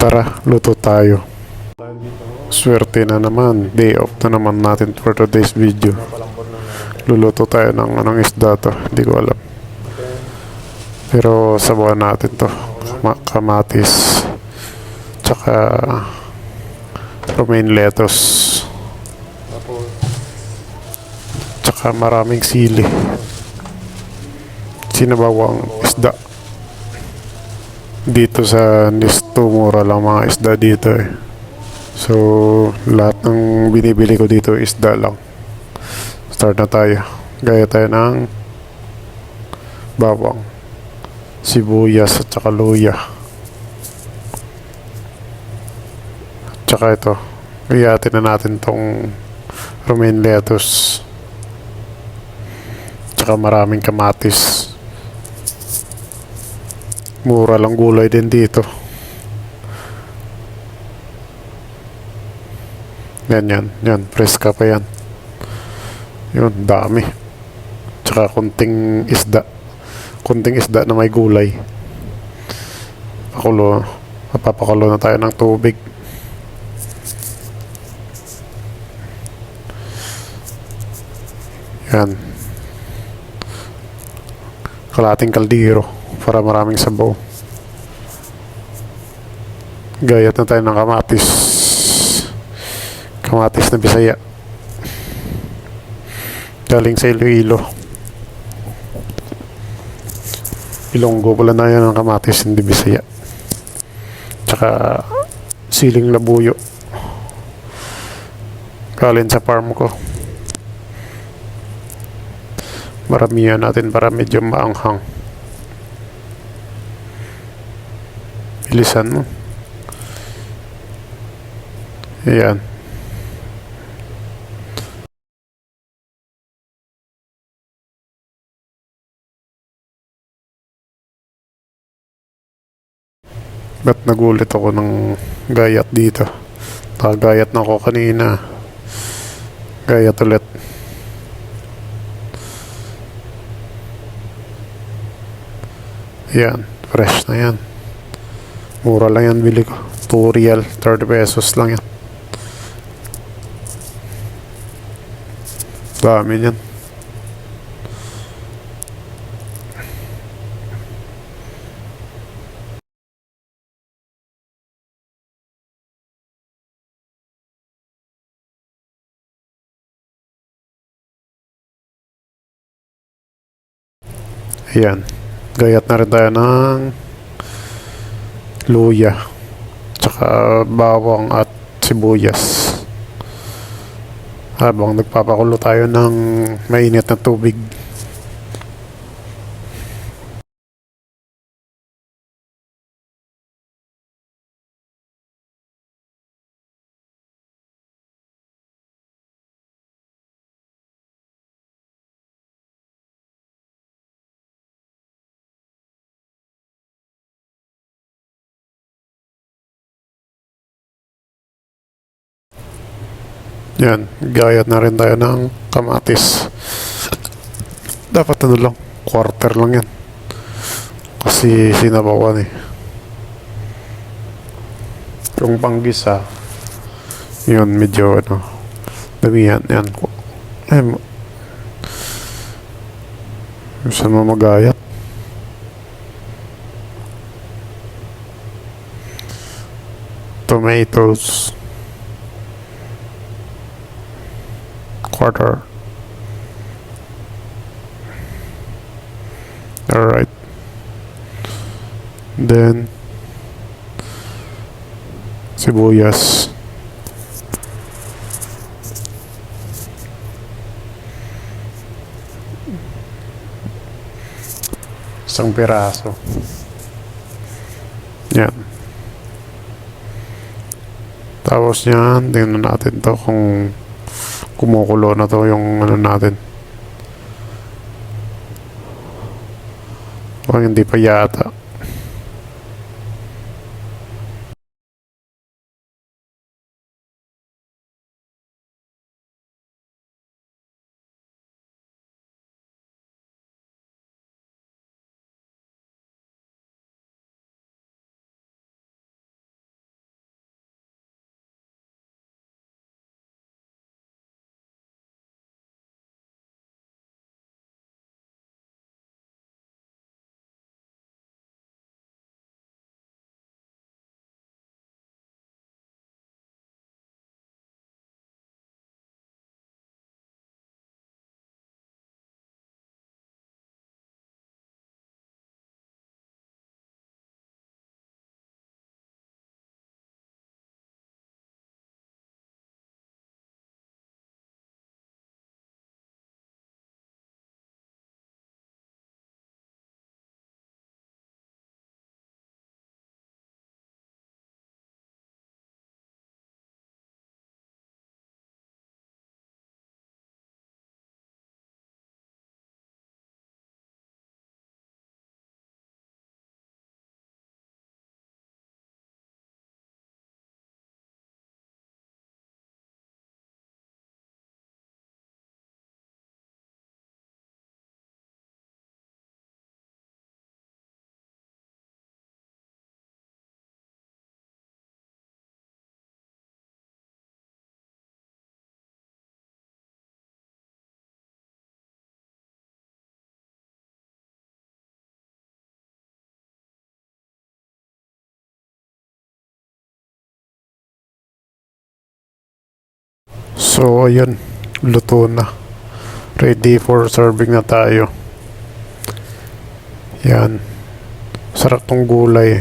Tara, luto tayo. Swerte na naman. Day off na naman natin for today's video. Luluto tayo ng anong isda to. Hindi ko alam. Pero sabawan natin to. Kamatis. Tsaka romaine lettuce. Tsaka maraming sili. Sinabawang isda. Dito sa Nisto, mura lang mga isda dito eh. So, lahat ng binibili ko dito isda lang. Start na tayo. Gaya tayo ng bawang, sibuyas at saka luya. At saka ito, iyatin na natin tong romaine lettuce. At saka maraming kamatis. Mura lang gulay din dito. Yan, preska pa yan. Yun, dami. Tsaka kunting isda na may gulay. Papakulo na tayo ng tubig. Yan. Kalating kaldero para maraming sabaw. Gayat na tayo ng kamatis na Bisaya galing sa Iloilo. Ilonggo pala na yan ang kamatis hindi Bisaya. Tsaka siling labuyo galing sa farm ko. Maramihan natin para medyo maanghang. Bilisan mo. Ayan. Ba't nagulit ako ng gayat dito? Nakagayat na ako kanina. Gayat ulit. Yan, fresh na yan. Mura lang yan bili ko. 2 real, 30 pesos lang yan. Dami yan. Ayan. Gayat na rin tayo ng luya. Tsaka bawang at sibuyas. Habang nagpapakulo tayo ng mainit na tubig. Yan, gayat na rin tayo ng kamatis. Dapat ano lang, quarter lang yan. Kasi sinabawan eh. Yung panggisa, yun medyo ano, damihan yan. Saan mo magayat? Tomatoes. Quarter. Alright. Then sibuyas. Isang piraso. Yan. Tapos yan, tingnan natin to kung kumukulo na to yung ano natin. O hindi pa yata. So, ayun. Luto na. Ready for serving na tayo. Yan. Sarap tong gulay.